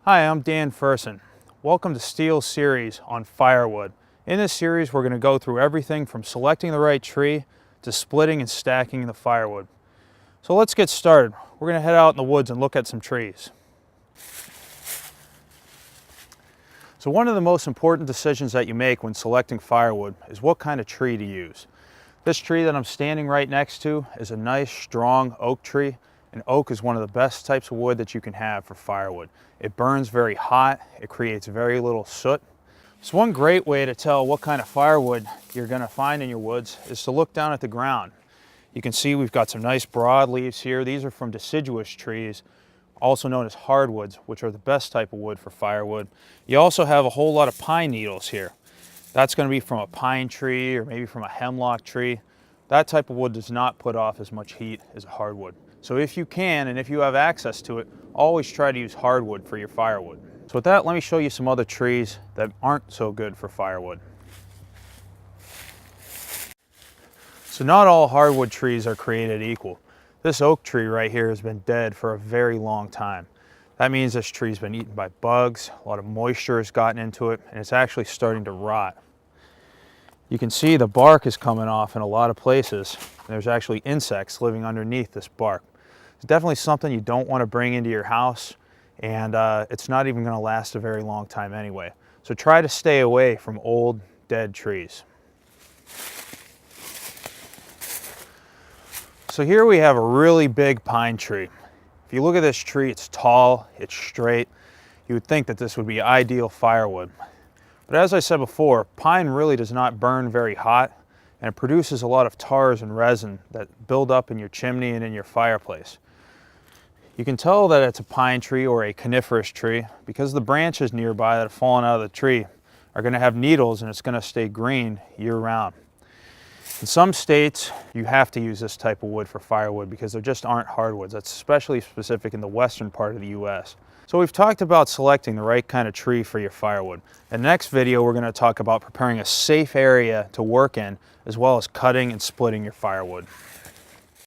Hi, I'm Dan Furson. Welcome to Steele's series on firewood. In this series, we're going to go through everything from selecting the right tree to splitting and stacking the firewood. So let's get started. We're going to head out in the woods and look at some trees. So one of the most important decisions that you make when selecting firewood is what kind of tree to use. This tree that I'm standing right next to is a nice, strong oak tree. And oak is one of the best types of wood that you can have for firewood. It burns very hot, it creates very little soot. So one great way to tell what kind of firewood you're going to find in your woods is to look down at the ground. You can see we've got some nice broad leaves here. These are from deciduous trees, also known as hardwoods, which are the best type of wood for firewood. You also have a whole lot of pine needles here. That's going to be from a pine tree or maybe from a hemlock tree. That type of wood does not put off as much heat as a hardwood. So if you can, and if you have access to it, always try to use hardwood for your firewood. So with that, let me show you some other trees that aren't so good for firewood. So not all hardwood trees are created equal. This oak tree right here has been dead for a very long time. That means this tree's been eaten by bugs, a lot of moisture has gotten into it, and it's actually starting to rot. You can see the bark is coming off in a lot of places. There's actually insects living underneath this bark. It's definitely something you don't want to bring into your house, and it's not even going to last a very long time anyway. So try to stay away from old, dead trees. So here we have a really big pine tree. If you look at this tree, it's tall, it's straight. You would think that this would be ideal firewood. But as I said before, pine really does not burn very hot, and it produces a lot of tars and resin that build up in your chimney and in your fireplace. You can tell that it's a pine tree or a coniferous tree because the branches nearby that have fallen out of the tree are going to have needles and it's going to stay green year-round. In some states, you have to use this type of wood for firewood because there just aren't hardwoods. That's especially specific in the western part of the U.S. So we've talked about selecting the right kind of tree for your firewood. In the next video, we're going to talk about preparing a safe area to work in, as well as cutting and splitting your firewood.